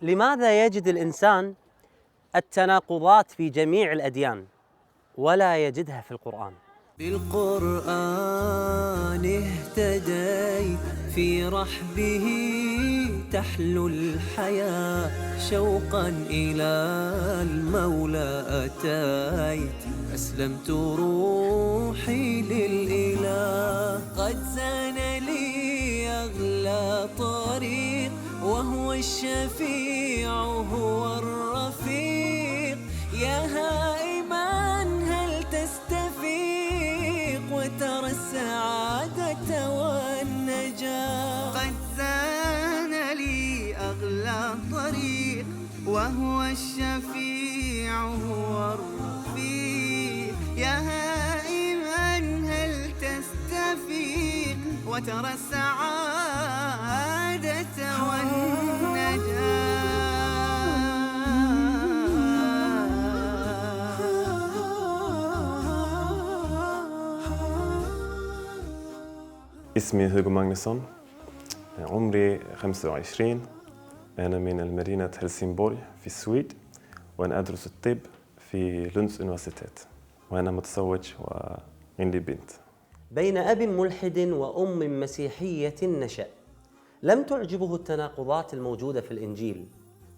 لماذا يجد الإنسان التناقضات في جميع الأديان ولا يجدها في القرآن؟ بالقرآن اهتديت في رحبه تحلو الحياة شوقا إلى المولى أتيت أسلمت روحي للإله قد زان لي أغلى طريق وهو الشفيع هو الرفيق يا هائما هل تستفيق وترى السعادة والنجاة قد زان لي أغلى طريق وهو الشفيع هو الرفيق يا هائما هل تستفيق وترى السعادة والنجاة. اسمي هوغو ماغنسson. عمري 25. أنا من المدينة هلسنبورغ في السويد وأنا أدرس الطب في لونز universitet وأنا متزوج وعندي بنت. بين أب ملحد وأم مسيحية نشأ. لم تعجبه التناقضات الموجودة في الإنجيل.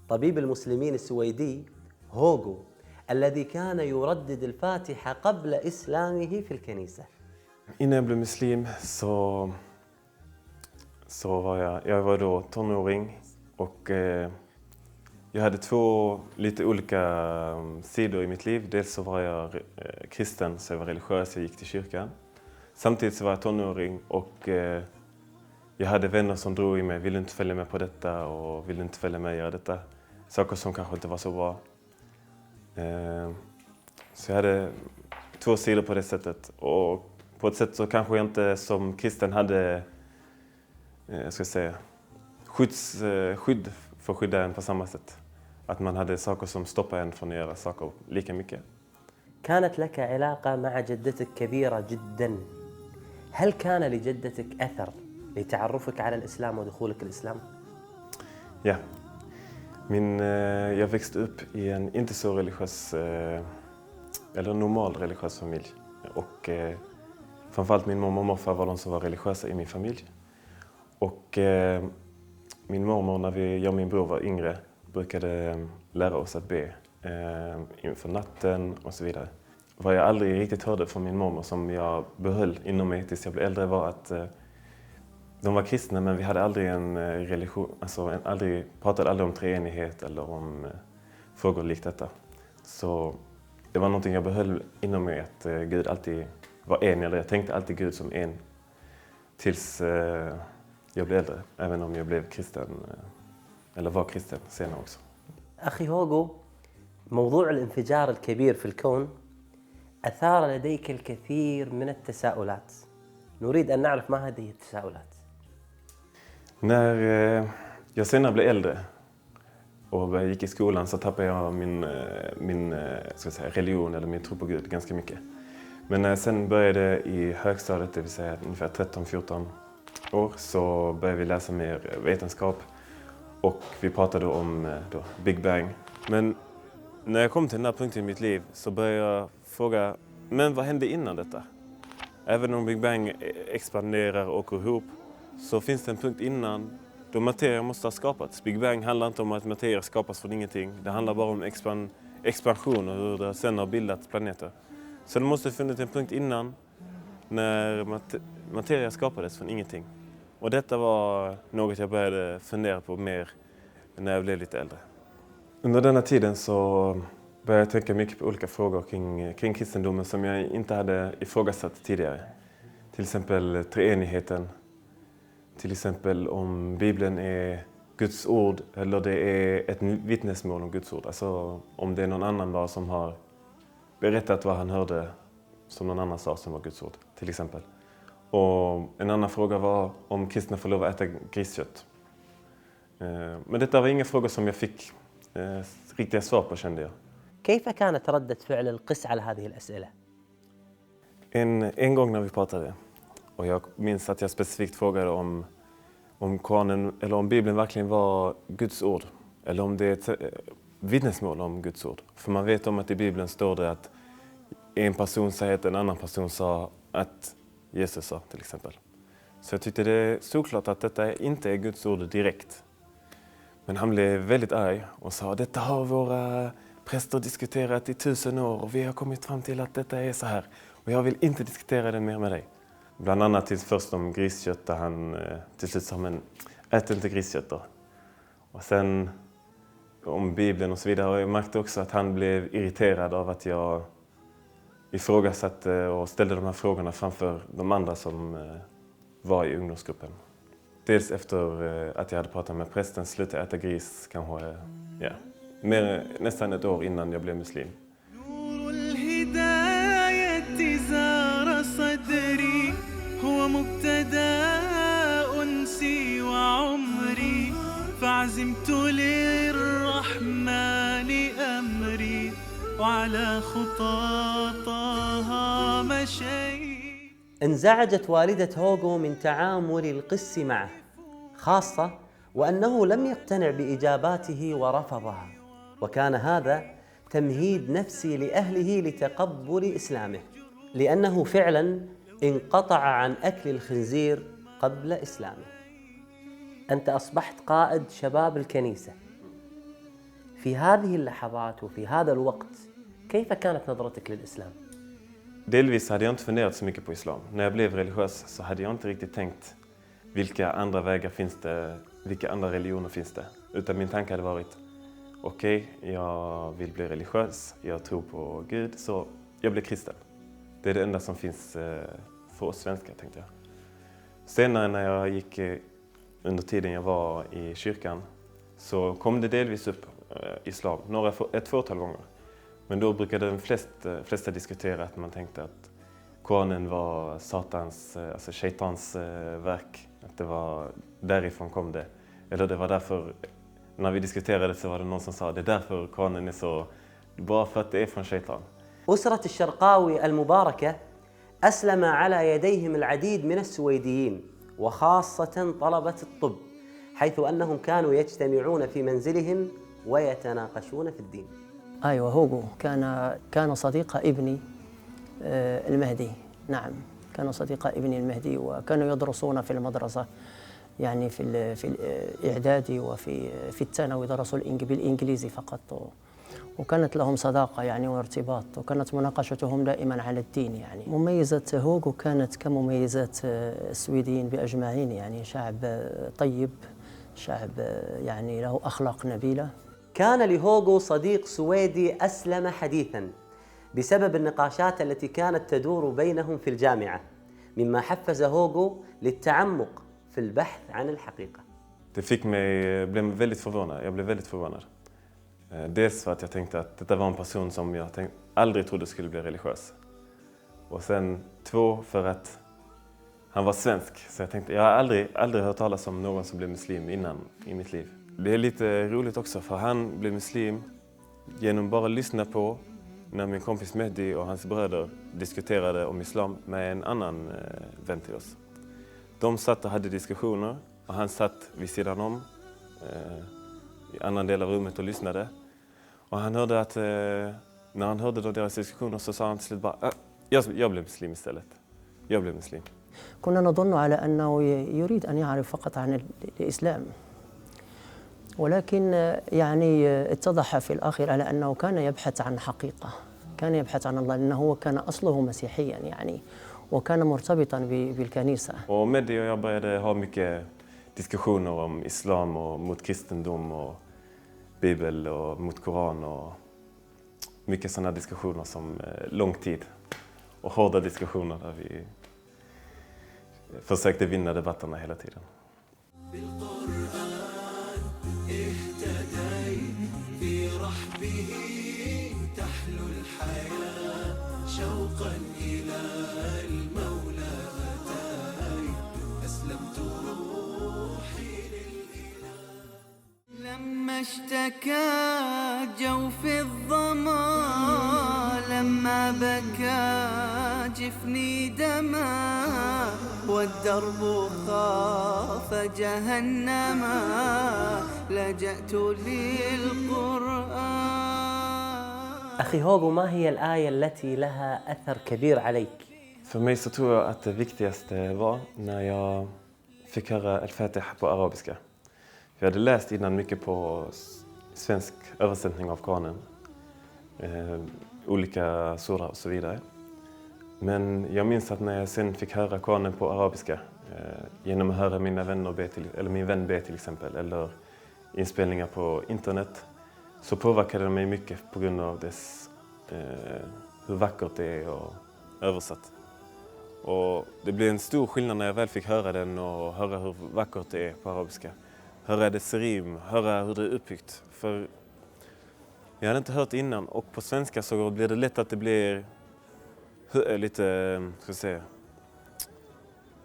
طبيب المسلمين السويدي هوغو الذي كان يردد الفاتحة قبل إسلامه في الكنيسة. Innan jag blev muslim så var jag var då tonåring och jag hade två lite olika sidor i mitt liv. Dels så var jag kristen, så jag var religiös, jag gick till kyrkan. Samtidigt så var jag tonåring och jag hade vänner som drog i mig, ville inte följa med på detta och ville inte följa med och göra detta. Saker som kanske inte var så bra. Så jag hade två sidor på det sättet. Och på ett sätt så kanske jag inte som kristen hade skydd för att skydda en på samma sätt. Att man hade saker som stoppade en från att göra saker lika mycket. كانت لك علاقة مع جدتك كبيرة جدا. هل كان لجدتك أثر لتعرفك على الإسلام ودخولك الإسلام؟ Ja. Jag växte upp i en inte så religiös eller normal religiös familj. Och framförallt min mormor och morfar var de som var religiösa i min familj. Och min mormor, när jag och min bror var yngre, brukade lära oss att be inför natten och så vidare. Vad jag aldrig riktigt hörde från min mormor som jag behöll inom mig tills jag blev äldre var att de var kristna, men vi hade aldrig en religion, pratade aldrig om treenighet eller om frågor likt detta. Så det var någonting jag behöll inom mig, att Gud alltid var en, eller jag tänkte alltid Gud som en tills jag blev äldre, även om jag blev kristen eller var kristen senare också. أخي هوغو، موضوع الانفجار الكبير في الكون أثار لديك الكثير من التساؤلات. نريد أن نعرف ما هذه التساؤلات. När jag senare blev äldre och gick i skolan så tappade jag min religion eller min tro på Gud ganska mycket. Men när jag sen började i högstadiet, det vill säga ungefär 13-14 år, så började vi läsa mer vetenskap och vi pratade om Big Bang. Men när jag kom till den här punkten i mitt liv så började jag fråga, men vad hände innan detta? Även om Big Bang expanderar och går ihop så finns det en punkt innan då materia måste ha skapats. Big Bang handlar inte om att materia skapas från ingenting. Det handlar bara om expansion och hur det sen har bildat planeter. Så det måste ha funnits en punkt innan när materia skapades från ingenting. Och detta var något jag började fundera på mer när jag blev lite äldre. Under denna tiden så började jag tänka mycket på olika frågor kring kristendomen som jag inte hade ifrågasatt tidigare. Till exempel treenigheten. Till exempel om Bibeln är Guds ord eller det är ett vittnesmål om Guds ord. Alltså om det är någon annan bara som har berättat vad han hörde som någon annan sa som var Guds ord, till exempel. Och en annan fråga var om kristna får lov att äta griskött. Men detta var inga frågor som jag fick riktiga svar på, kände jag. كيف كانت ردة فعل القس على هذه الأسئلة؟ En gång när vi pratade, och jag minns att jag specifikt frågade om Koranen eller om Bibeln verkligen var Guds ord. eller om det är ett vittnesmål om Guds ord. För man vet om att i Bibeln står det att en person säger att en annan person sa att Jesus sa till exempel. Så jag tyckte det är såklart att detta inte är Guds ord direkt. Men han blev väldigt arg och sa detta har våra präster diskuterat i 1000 år och vi har kommit fram till att detta är så här. Och jag vill inte diskutera det mer med dig. Bland annat tills först om griskött där han till slut sa men ät inte griskött då. Och sen om Bibeln och så vidare. Och jag märkte också att han blev irriterad av att jag ifrågasatte och ställde de här frågorna framför de andra som var i ungdomsgruppen. Dels efter att jag hade pratat med prästen slutade jag äta gris kanske nästan ett år innan jag blev muslim. فعزمت للرحمن أمري وعلى خطاطها مشيت. انزعجت والدة هوغو من تعامل القس معه، خاصة وأنه لم يقتنع بإجاباته ورفضها، وكان هذا تمهيد نفسي لأهله لتقبل إسلامه، لأنه فعلا انقطع عن أكل الخنزير قبل إسلامه. أنت أصبحت قائد شباب الكنيسة. في هذه اللحظات وفي هذا الوقت كيف كانت نظرتك للإسلام؟ Delvis hade jag inte funderat så mycket på islam. När jag blev religiös så hade jag inte riktigt tänkt vilka andra vägar finns det, vilka andra religioner finns det. Utan min tanke hade varit okej, jag vill bli religiös, jag tror på Gud så jag blir kristen. Det är det enda som finns för oss svenskar tänkte jag. Senare när jag gick under tiden jag var i kyrkan så kom det delvis upp islam, ett fåtal gånger. Men då brukade de flesta diskutera att man tänkte att Koranen var satans, alltså shaitans verk. Att det var därifrån kom det. Eller det var därför, när vi diskuterade så var det någon som sa det är därför Koranen är så, bara för att det är från shaitan. أسرة الشرقاوي المباركة أسلم على يديهم العديد من السويديين وخاصة طلبة الطب، حيث أنهم كانوا يجتمعون في منزلهم ويتناقشون في الدين. أيوة هوغو كان صديق ابني المهدي. نعم كان صديق ابني المهدي وكانوا يدرسون في المدرسة يعني في الإعدادي وفي الثانوي درسوا بالإنجليزي فقط وكانت لهم صداقة يعني وارتباط وكانت مناقشتهم دائما على الدين يعني. مميزة هوغو كانت كمميزات السويديين بأجمعين يعني شعب طيب، شعب يعني له أخلاق نبيلة. كان لهوغو صديق سويدي أسلم حديثاً بسبب النقاشات التي كانت تدور بينهم في الجامعة، مما حفز هوغو للتعمق في البحث عن الحقيقة. Det fick mig, blev väldigt förvånad. Jag blev väldigt förvånad. Dels för att jag tänkte att detta var en person som jag aldrig trodde skulle bli religiös. Och sen 2 för att han var svensk. Så jag tänkte, jag har aldrig hört talas om någon som blev muslim innan i mitt liv. Det är lite roligt också för han blev muslim genom bara lyssna på när min kompis Mehdi och hans bröder diskuterade om islam med en annan vän till oss. De satt och hade diskussioner och han satt vid sidan om i annan del av rummet och lyssnade. Och han hörde att när han hörde deras diskussioner så sa han till slut bara jag blev muslim istället. Jag blev muslim. كنا نظن على أنه يريد أن يعرف فقط عن الإسلام، ولكن يعني اتضح في الآخر على أنه كان يبحث عن حقيقة، كان يبحث عن الله لأنه هو كان أصله مسيحيا يعني وكان مرتبطا بالكنيسة. Och Mehdi och jag började ha mycket diskussioner om islam och mot kristendom och bibel och mot koran och mycket sådana diskussioner som lång tid och hårda diskussioner där vi försökte vinna debatterna hela tiden. لما اشتكى جوف الظما لما بكى جفني دما والدرب خاف جهنما لجأت للقرآن. أخي هوغو، ما هي الآية التي لها أثر كبير عليك؟ För mig så tror jag att det viktigaste var när jag fick höra Al-Fatiha på arabiska. Jag hade läst innan mycket på svensk översättning av Koranen. Olika surah och så vidare. Men jag minns att när jag sen fick höra Koranen på arabiska, genom att höra mina vänner be eller min vän be till exempel, eller inspelningar på internet, så påverkade det mig mycket på grund av dess, hur vackert det är och översatt. Och det blev en stor skillnad när jag väl fick höra den och höra hur vackert det är på arabiska. Höra dess rim, höra hur det är uppbyggt. För jag hade inte hört innan, och på svenska så blir det lätt att det blir lite, ska jag säga,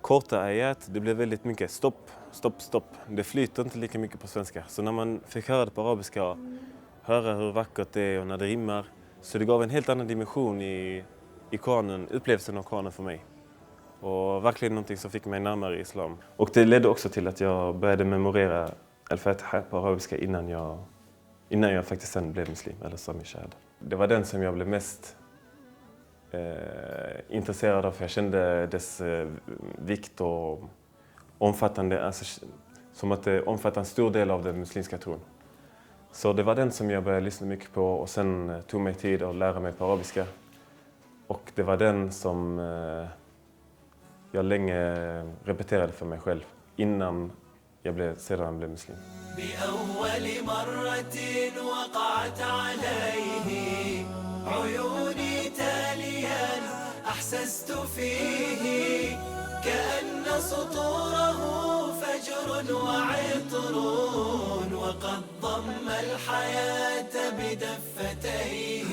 korta ayat. Det blir väldigt mycket stopp, stopp, stopp. Det flyter inte lika mycket på svenska. Så när man fick höra det på arabiska, höra hur vackert det är och när det rimmar, så det gav en helt annan dimension i Koranen, upplevelsen av Koranen för mig. Och verkligen någonting som fick mig närmare islam. Och det ledde också till att jag började memorera Al-Fatiha på arabiska innan jag faktiskt sen blev muslim, eller som shahada. Det var den som jag blev mest intresserad av, för jag kände dess vikt och omfattande, alltså, som att det omfattar en stor del av den muslimska tron. Så det var den som jag började lyssna mycket på, och sen tog mig tid att lära mig på arabiska. Och det var den som jag länge repeterade för mig själv innan jag sedan blev muslim. بأول مرة وقعت عليه عيوني تاليا أحسست فيه كأن سطوره فجر وعطر وقد ضم الحياة بدفتيه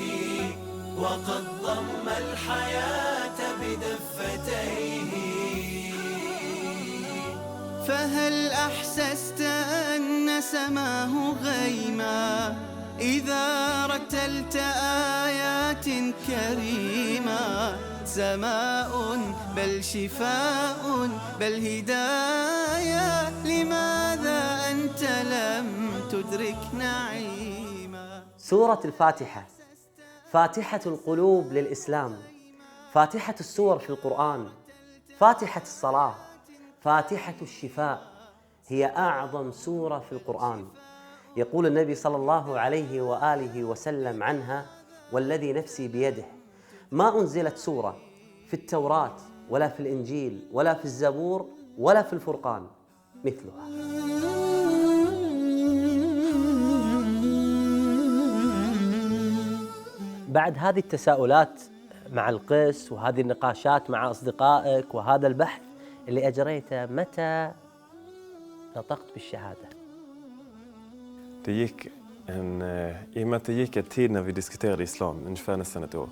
وقد ضم الحياة بدفتيه. فهل أحسست أن سماه غيما إذا رتلت آيات كريما؟ سماء بل شفاء بل هداية، لماذا أنت لم تدرك نعيما؟ سورة الفاتحة فاتحة القلوب للإسلام، فاتحة السور في القرآن، فاتحة الصلاة، فاتحة الشفاء، هي أعظم سورة في القرآن. يقول النبي صلى الله عليه وآله وسلم عنها: والذي نفسي بيده ما أنزلت سورة في التوراة ولا في الإنجيل ولا في الزبور ولا في الفرقان مثلها. بعد هذه التساؤلات مع القس وهذه النقاشات مع أصدقائك وهذا البحث اللي أجريته، متى نطقت بالشهادة؟ I och med att det gick en tid när vi diskuterade islam, ungefär nästan ett år,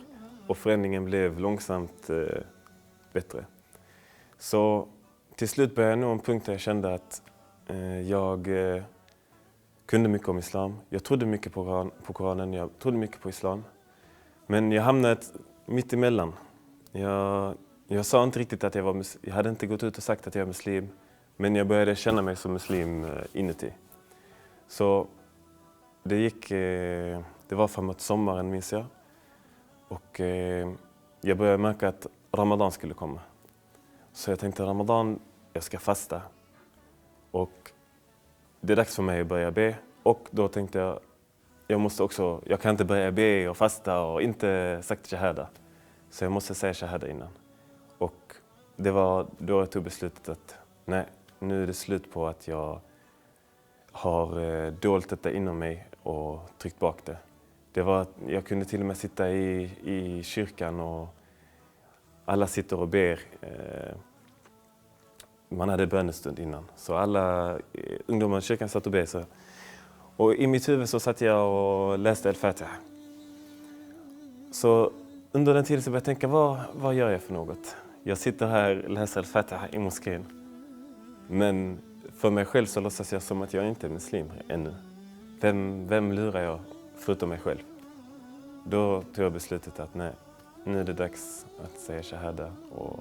och förändringen blev långsamt bättre. Så till slut började jag nå en punkt där jag kände att jag kunde mycket om islam. Jag trodde mycket på Koranen, jag trodde mycket på islam. Men jag hamnade mitt emellan. Jag sa inte riktigt att jag hade inte gått ut och sagt att jag är muslim, men jag började känna mig som muslim inuti. Så det var framåt sommaren, minns jag. Och jag började märka att Ramadan skulle komma. Så jag tänkte, Ramadan, jag ska fasta. Och det är dags för mig att börja be. Och då tänkte jag kan inte börja be och fasta och inte sagt shahada. Så jag måste säga shahada innan. Och det var då jag tog beslutet att nej, nu är det slut på att jag har dolt detta inom mig och tryckt bak det. Jag kunde till och med sitta i kyrkan och alla sitter och ber. Man hade bönestund innan. Så alla ungdomar i kyrkan satt och ber. Och i mitt huvud så satt jag och läste Al-Fatiha. Så under den tiden så började jag tänka, vad gör jag för något? Jag sitter här och läser Al-Fatiha i moskén. Men för mig själv så låtsas jag som att jag inte är muslim ännu. Vem lurar jag förutom mig själv? Då tog jag beslutet att nej, nu är det dags att säga shahada. Och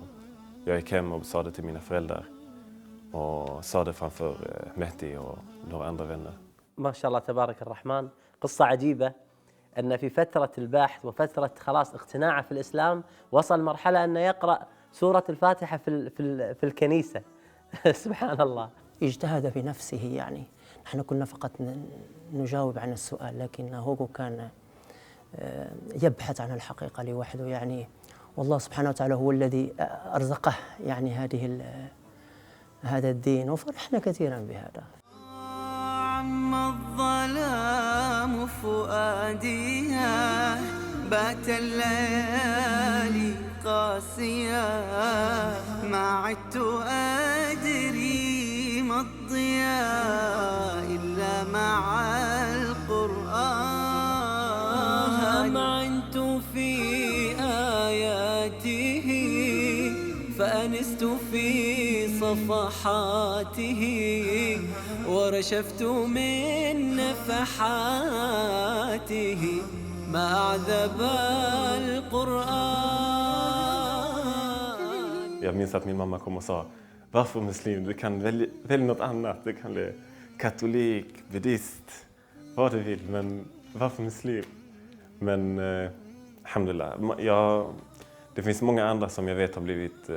jag gick hem och sa det till mina föräldrar. Och sa det framför Mehdi och några andra vänner. ما شاء الله تبارك الرحمن. قصة عجيبة أن في فترة البحث وفترة خلاص اقتناعه في الإسلام وصل مرحلة أنه يقرأ سورة الفاتحة في الكنيسة. سبحان الله. اجتهد بنفسه يعني. نحن كنا فقط نجاوب عن السؤال، لكن هوغو كان يبحث عن الحقيقة لوحده يعني. والله سبحانه وتعالى هو الذي أرزقه يعني هذا الدين، وفرحنا كثيرا بهذا. عم الظلام فؤاديا، بات الليالي قاسيا، ما عدت أدري ما الضياء إلا مع القرآن. همعنت في آياته فأنست في صفحاته، ورشفت من نفحاته ما أعذب القرآن. Jag minns att min mamma kom och sa, varför muslim? Du kan välja något annat. Du kan bli katolik, buddhist, vad du vill. Men varför muslim? Men alhamdulillah. Det finns många andra som jag vet har blivit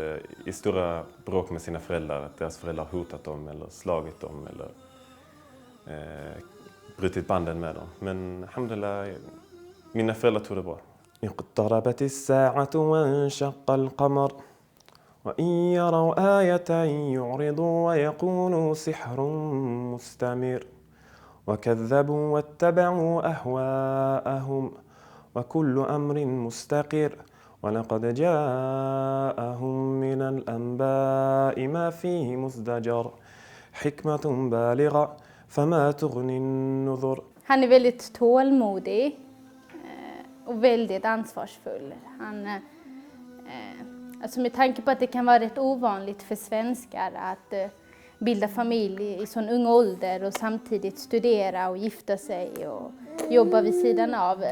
i stora bråk med sina föräldrar. Att deras föräldrar har hotat dem eller slagit dem eller brutit banden med dem. Men alhamdulillah, mina föräldrar tog det bra. اقتربت الساعة وانشق القمر وإن يروا آية يعرضوا ويقولوا سحر مستمر وكذبوا واتبعوا أهواءهم وكل أمر مستقر ولقد جاءهم من الأنباء ما فيه مزدجر حكمة بالغة فما تغني النذر. Han är väldigt tålmodig och väldigt ansvarsfull. Alltså med tanke på att det kan vara rätt ovanligt för svenskar att bilda familj i sån ung ålder och samtidigt studera och gifta sig och jobba vid sidan av.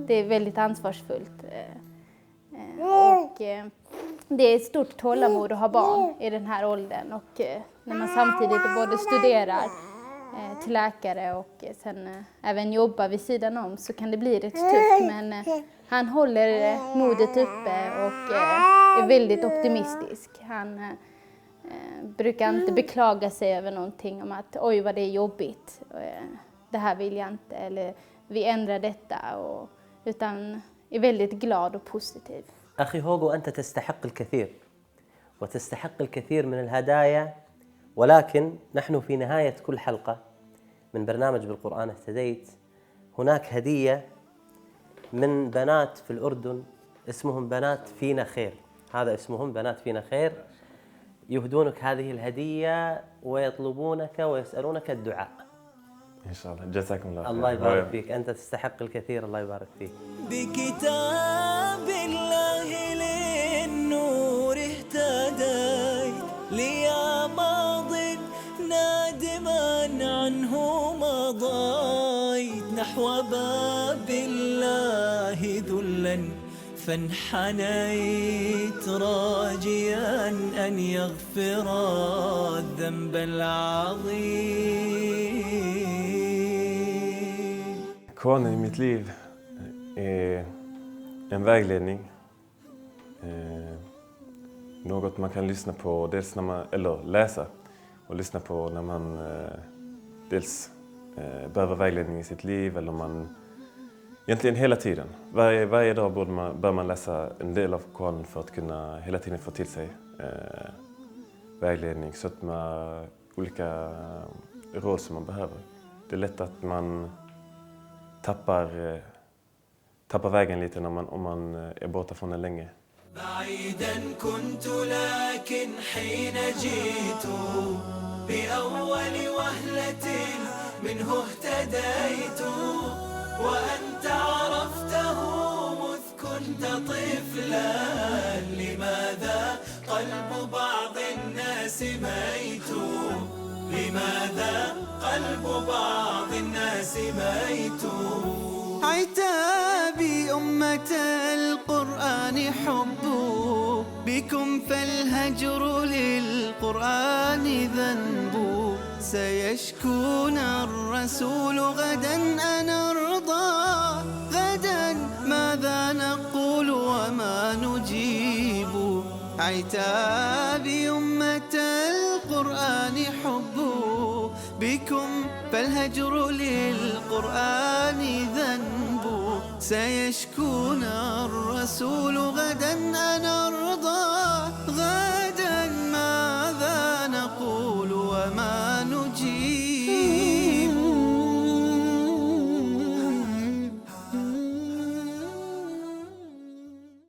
Det är väldigt ansvarsfullt. Och det är ett stort tålamod att ha barn i den här åldern. Och när man samtidigt både studerar till läkare och sen även jobbar vid sidan om så kan det bli rätt tufft. Men han håller modet uppe och är väldigt optimistisk. Han brukar inte beklaga sig över någonting om att oj vad det är jobbigt. Det här vill jag inte eller vi ändrar detta. Utan är väldigt glad och positiv. أخي هوغو أنت تستحق الكثير وتستحق الكثير من الهدايا، ولكن نحن في نهاية كل حلقة من برنامج بالقرآن اهتديت هناك هدية من بنات في الأردن اسمهم بنات فينا خير. هذا اسمهم بنات فينا خير، يهدونك هذه الهدية ويطلبونك ويسألونك الدعاء. إن شاء الله. جزاكم الله خير. الله يبارك فيك، أنت تستحق الكثير. الله يبارك فيك. بكتاب الله للنور اهتديت ليا ماض نادما عنه مضيت نحو باب الله ذلا فانحنيت راجيا أن يغفر الذنب العظيم. Koranen i mitt liv är en vägledning. Något man kan lyssna på dels när man, eller läsa och lyssna på när man dels behöver vägledning i sitt liv eller man egentligen hela tiden. Varje dag bör man läsa en del av Koranen för att kunna hela tiden få till sig vägledning så att man olika råd som man behöver. Det är lätt att man tappar vägen lite om man är borta från den länge. بعيدا كنت لكن حين جئت بأول وهلة منه اهتديت وأنت عرفته مذ كنت طفلا لماذا قلب بعض الناس ميت لماذا قلب بعض الناس ميت عتابي أمة القرآن حب بكم فالهجر للقرآن ذنب سيشكون الرسول غدا أن أرضى. غدا ماذا نقول وما نجيب؟ عتابي أمة القرآن حب بكم، فالهجر للقرآن ذنب. سيشكون الرسول غدا أن أرضى.